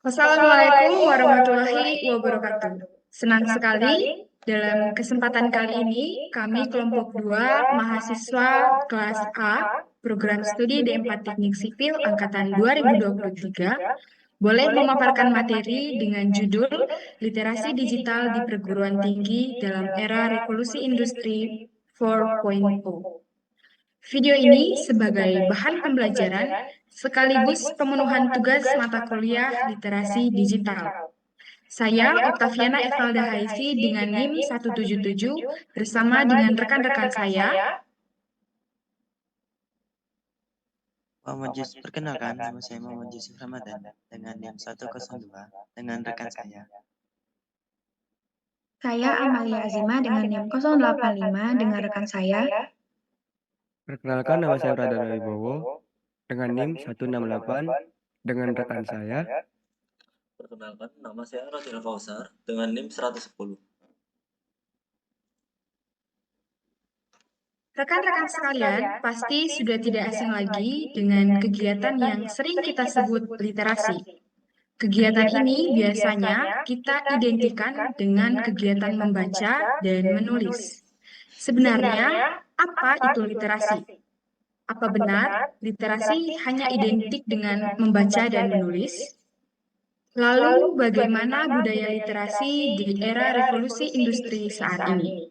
Assalamualaikum warahmatullahi wabarakatuh. Senang sekali dalam kesempatan kali ini kami kelompok 2 mahasiswa kelas A program studi D4 Teknik Sipil angkatan 2023 boleh memaparkan materi dengan judul Literasi Digital di Perguruan Tinggi dalam Era Revolusi Industri 4.0. Video ini sebagai bahan pembelajaran sekaligus pemenuhan tugas mata kuliah literasi digital. Saya Oktaviana Evalda Haisi dengan NIM 177 bersama dengan rekan-rekan saya. Perkenalkan, nama saya Muhammad Yusuf Ramadan dengan NIM 102 dengan rekan saya. Saya Amalia Azima dengan NIM 085 dengan rekan saya. Perkenalkan, nama saya Pradana Wibowo dengan NIM 168 dengan rekan saya. Perkenalkan, nama saya Radil Fausar dengan NIM 110. Rekan-rekan sekalian pasti sudah tidak asing lagi dengan kegiatan yang sering kita sebut literasi. Kegiatan ini biasanya kita identikan dengan kegiatan membaca dan menulis. Sebenarnya, apa itu literasi? Apa benar literasi hanya identik dengan membaca dan menulis? Lalu, bagaimana budaya literasi di era revolusi industri saat ini?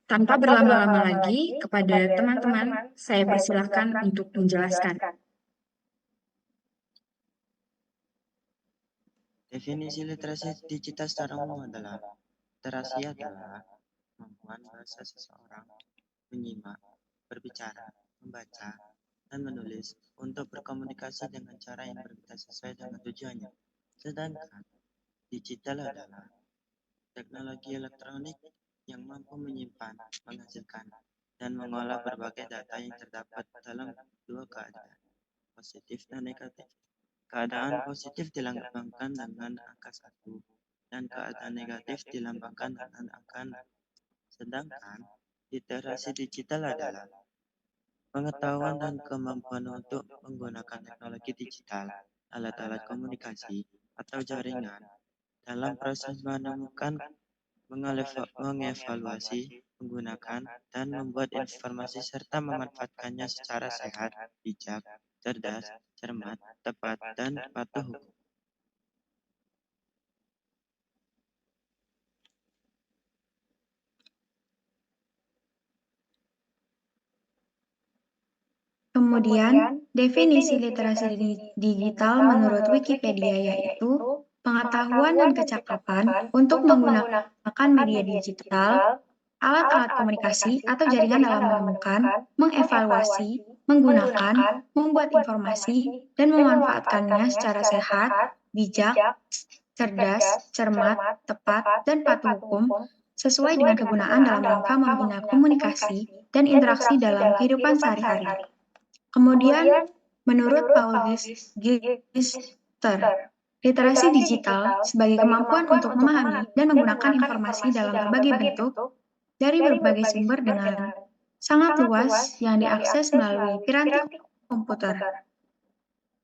Tanpa berlama-lama lagi, kepada teman-teman, saya persilahkan untuk menjelaskan. Definisi literasi digital secara umum adalah literasi adalah kemampuan bahasa seseorang menyimak, berbicara, membaca, dan menulis untuk berkomunikasi dengan cara yang berbeda sesuai dengan tujuannya. Sedangkan digital adalah teknologi elektronik yang mampu menyimpan, menghasilkan, dan mengolah berbagai data yang terdapat dalam dua keadaan, positif dan negatif. Keadaan positif dilambangkan dengan angka 1, dan keadaan negatif dilambangkan dengan angka 0. Sedangkan literasi digital adalah pengetahuan dan kemampuan untuk menggunakan teknologi digital, alat-alat komunikasi, atau jaringan dalam proses menemukan, mengevaluasi, menggunakan, dan membuat informasi serta memanfaatkannya secara sehat, bijak, cerdas, cermat, tepat, dan patuh hukum. Kemudian, definisi literasi digital menurut Wikipedia yaitu pengetahuan dan kecakapan untuk menggunakan media digital, alat-alat komunikasi atau jaringan dalam menemukan, mengevaluasi, menggunakan, membuat informasi, dan memanfaatkannya secara sehat, bijak, cerdas, cermat, tepat, dan patuh hukum sesuai dengan kegunaan dalam rangka membina komunikasi dan interaksi dalam kehidupan sehari-hari. Kemudian, menurut Paul Gister, literasi digital sebagai kemampuan untuk memahami dan menggunakan informasi dalam berbagai bentuk dari berbagai sumber dengan sangat luas yang diakses melalui piranti komputer.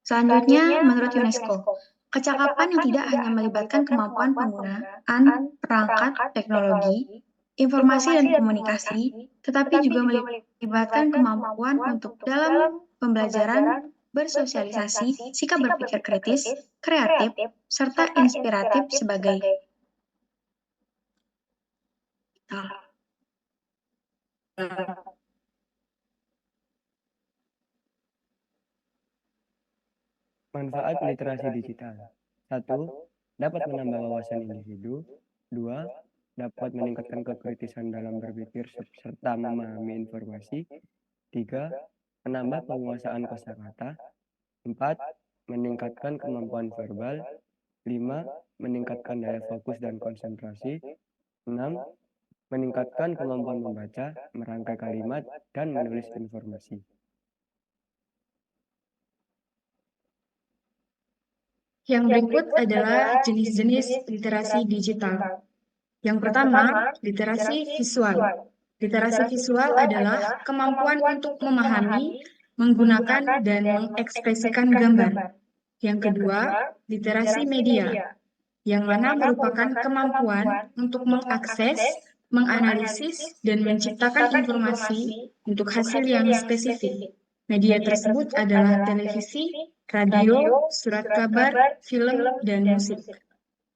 Selanjutnya, menurut UNESCO, kecakapan yang tidak hanya melibatkan kemampuan penggunaan perangkat teknologi, informasi dan komunikasi, tetapi juga melibatkan kemampuan untuk dalam pembelajaran, bersosialisasi, sikap berpikir kritis, kreatif, serta inspiratif sebagai Manfaat literasi digital. 1. Dapat menambah wawasan individu. 2. Dapat meningkatkan kekritisan dalam berpikir serta memahami informasi. 3. Menambah penguasaan kosakata. 4. Meningkatkan kemampuan verbal. 5. Meningkatkan daya fokus dan konsentrasi. 6. Meningkatkan kemampuan membaca, merangkai kalimat, dan menulis informasi. Yang berikut adalah jenis-jenis literasi digital. Yang pertama, literasi visual. Literasi visual adalah kemampuan untuk memahami, menggunakan, dan mengekspresikan gambar. Yang kedua, literasi media, yang mana merupakan kemampuan untuk mengakses, menganalisis, dan menciptakan informasi untuk hasil yang spesifik. Media tersebut adalah televisi, radio, surat kabar, film, dan musik.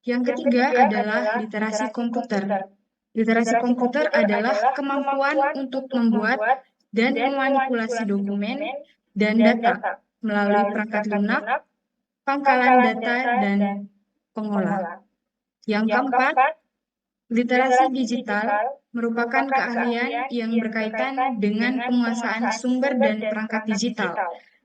Yang ketiga adalah literasi komputer. Literasi komputer adalah kemampuan untuk membuat dan memanipulasi dokumen dan data melalui perangkat lunak, pangkalan data, dan pengolah. Yang keempat, literasi digital merupakan keahlian yang berkaitan dengan penguasaan sumber dan perangkat digital.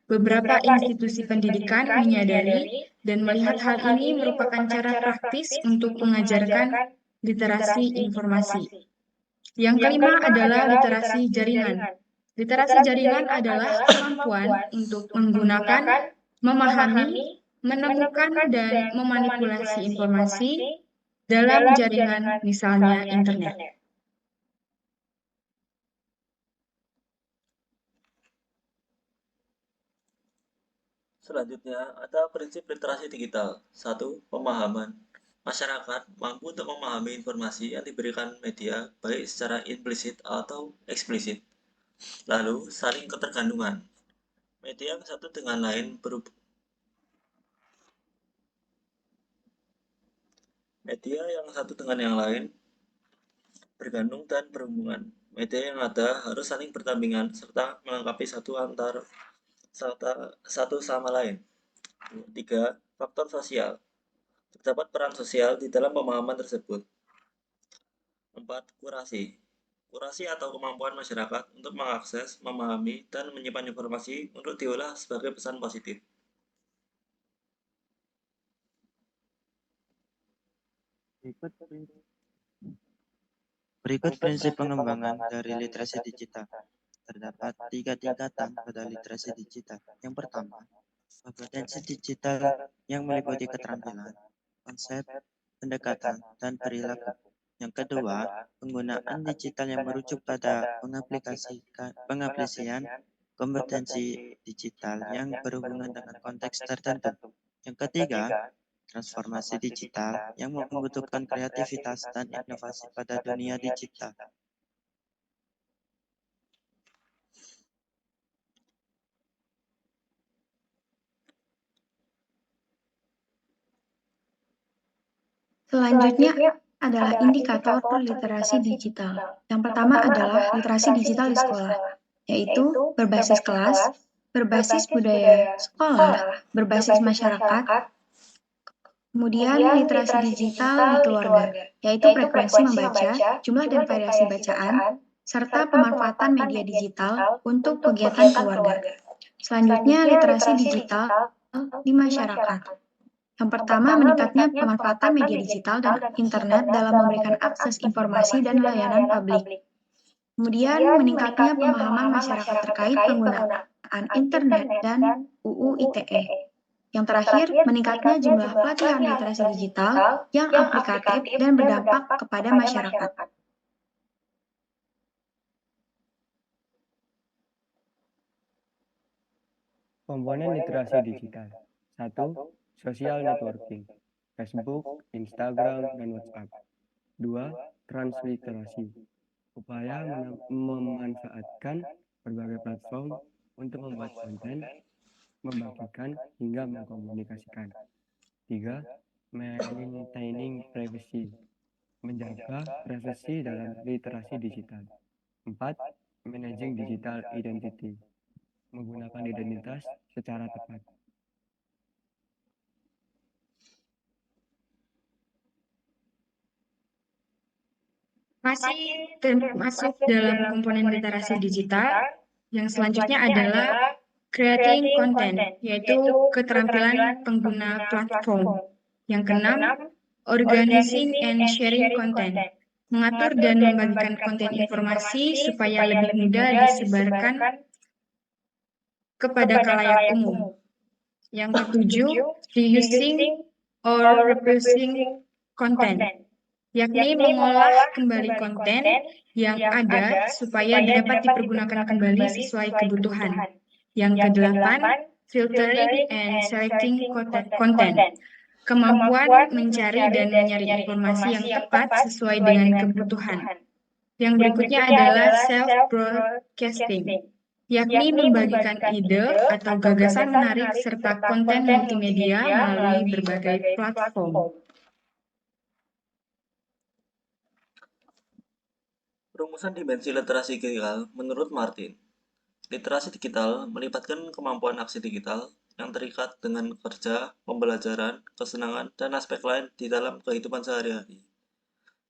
Beberapa institusi pendidikan menyadari dan melihat hal ini merupakan cara praktis untuk mengajarkan literasi informasi. Yang kelima adalah literasi jaringan. Literasi jaringan adalah kemampuan untuk menggunakan, memahami, menemukan, dan memanipulasi informasi dalam jaringan, misalnya internet. Selanjutnya, ada prinsip literasi digital. 1. Pemahaman. Masyarakat mampu untuk memahami informasi yang diberikan media, baik secara implisit atau eksplisit. Lalu, saling ketergantungan. Media yang satu dengan lain bergantung dan berhubungan. Media yang ada harus saling berdampingan serta melengkapi satu sama lain. 3. Faktor sosial. Terdapat peran sosial di dalam pemahaman tersebut. 4. Kurasi. Kurasi atau kemampuan masyarakat untuk mengakses, memahami, dan menyimpan informasi untuk diolah sebagai pesan positif. Berikut prinsip pengembangan dari literasi digital. Terdapat 3 tingkatan pada literasi digital. Yang pertama, kompetensi digital yang meliputi keterampilan, konsep, pendekatan, dan perilaku. Yang kedua, penggunaan digital yang merujuk pada pengaplikasian kompetensi digital yang berhubungan dengan konteks tertentu. Yang ketiga, transformasi digital yang membutuhkan kreativitas dan inovasi pada dunia digital. Selanjutnya adalah indikator literasi digital. Yang pertama adalah literasi digital di sekolah, yaitu berbasis kelas, berbasis budaya sekolah, berbasis masyarakat, kemudian literasi digital di keluarga, yaitu frekuensi membaca, jumlah dan variasi bacaan, serta pemanfaatan media digital untuk kegiatan keluarga. Selanjutnya, literasi digital di masyarakat. Yang pertama, meningkatnya pemanfaatan media digital dan internet dalam memberikan akses informasi dan layanan publik. Kemudian, meningkatnya pemahaman masyarakat terkait penggunaan internet dan UU ITE. Yang terakhir, meningkatnya jumlah pelatihan literasi digital yang aplikatif dan berdampak kepada masyarakat. Komponen literasi digital. 1. Social networking. Facebook, Instagram, dan WhatsApp. 2. Transliterasi. Upaya memanfaatkan berbagai platform untuk membuat konten, membagikan, hingga mengkomunikasikan. 3. Maintaining privacy. Menjaga privasi dalam literasi digital. 4. Managing digital identity. Menggunakan identitas secara tepat. Masih termasuk dalam komponen literasi digital, yang selanjutnya adalah creating content, yaitu keterampilan pengguna platform. Yang keenam, organizing and sharing content, mengatur dan membagikan konten informasi supaya lebih mudah disebarkan kepada khalayak umum. Yang ketujuh, reusing or repurposing content, yakni mengolah kembali konten yang ada supaya dapat dipergunakan kembali sesuai kebutuhan. Yang kedelapan, filtering and selecting content, kemampuan mencari dan menyaring informasi yang tepat sesuai dengan kebutuhan. Yang berikutnya adalah self-broadcasting, yakni membagikan ide atau gagasan menarik serta konten multimedia melalui berbagai platform. Rumusan dimensi literasi digital menurut Martin. Literasi digital melibatkan kemampuan aksi digital yang terikat dengan kerja, pembelajaran, kesenangan, dan aspek lain di dalam kehidupan sehari-hari.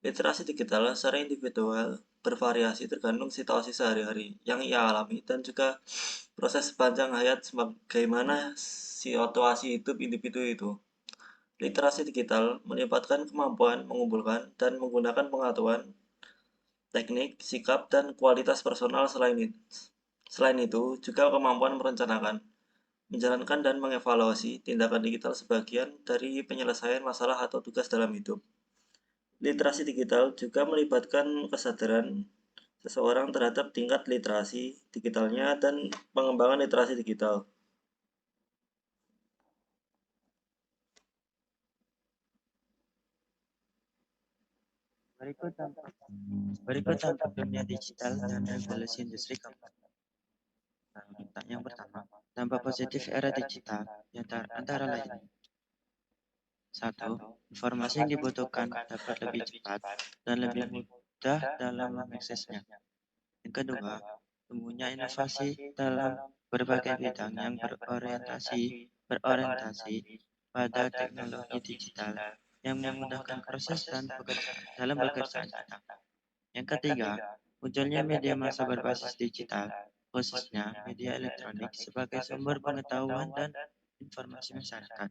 Literasi digital secara individual bervariasi tergantung situasi sehari-hari yang ia alami dan juga proses sepanjang hayat sebagaimana situasi hidup individu itu. Literasi digital melibatkan kemampuan mengumpulkan dan menggunakan pengetahuan, teknik, sikap, dan kualitas personal. Selain itu, juga kemampuan merencanakan, menjalankan, dan mengevaluasi tindakan digital sebagian dari penyelesaian masalah atau tugas dalam hidup. Literasi digital juga melibatkan kesadaran seseorang terhadap tingkat literasi digitalnya dan pengembangan literasi digital. Berikut dampak dunia digital dan revolusi industri keempat. Yang pertama, dampak positif era digital antara lain. 1. Informasi yang dibutuhkan dapat lebih cepat dan lebih mudah dalam mengaksesnya. Yang kedua, tumbuhnya inovasi dalam berbagai bidang yang berorientasi pada teknologi digital yang memudahkan proses dan dalam pekerjaan kita. Yang ketiga, munculnya media massa berbasis digital, khususnya media elektronik sebagai sumber pengetahuan dan informasi masyarakat.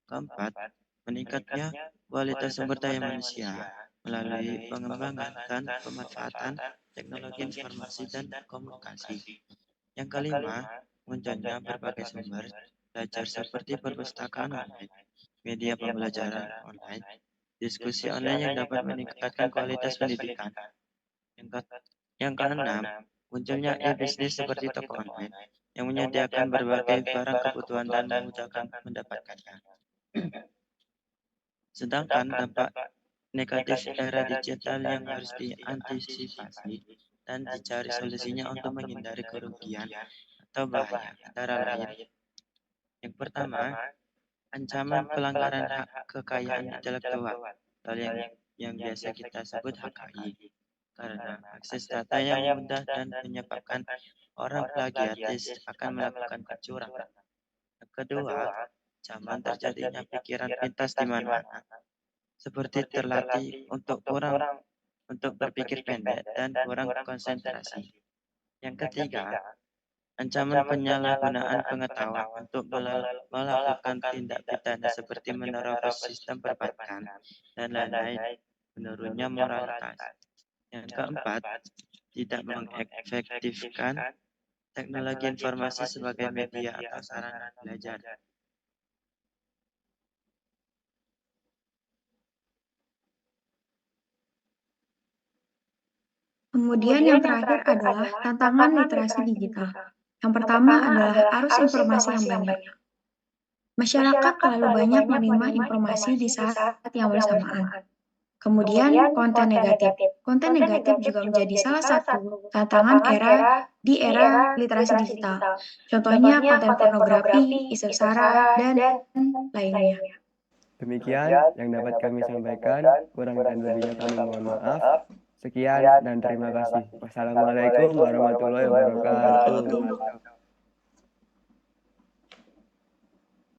Keempat, meningkatnya kualitas sumber daya manusia melalui pengembangan dan pemanfaatan teknologi informasi dan komunikasi. Yang kelima, munculnya berbagai sumber belajar seperti perpustakaan online, media pembelajaran online, diskusi online yang dapat meningkatkan kualitas pendidikan. Yang keenam, munculnya e-bisnis seperti toko online yang menyediakan berbagai barang kebutuhan dan memudahkan mendapatkannya. Sedangkan dampak negatif era digital yang harus diantisipasi dan dicari solusinya untuk menghindari kerugian atau bahaya antara lain. Yang pertama, ancaman pelanggaran hak kekayaan intelektual atau yang biasa kita sebut HKI, karena akses data yang mudah dan menyebabkan orang plagiatis akan melakukan kecurangan. Yang kedua, zaman terjadinya pikiran pintas di mana-mana, seperti terlatih untuk berpikir pendek dan kurang konsentrasi. Yang ketiga, ancaman penyalahgunaan pengetahuan untuk melakukan tindak pidana seperti menerobos sistem perbankan dan lain-lain, menurunnya moralitas. Yang keempat, tidak mengefektifkan teknologi informasi sebagai media atau sarana belajar. Kemudian yang terakhir adalah tantangan literasi digital. Yang pertama adalah arus informasi yang banyak. Masyarakat terlalu banyak menerima informasi di saat yang bersamaan. Kemudian konten negatif. Konten negatif juga menjadi salah satu tantangan di era literasi digital. Contohnya konten pornografi, isu sara, dan lainnya. Demikian yang dapat kami sampaikan, kurang dan lebihnya kami mohon maaf. Sekian dan terima kasih. Wassalamualaikum warahmatullahi wabarakatuh.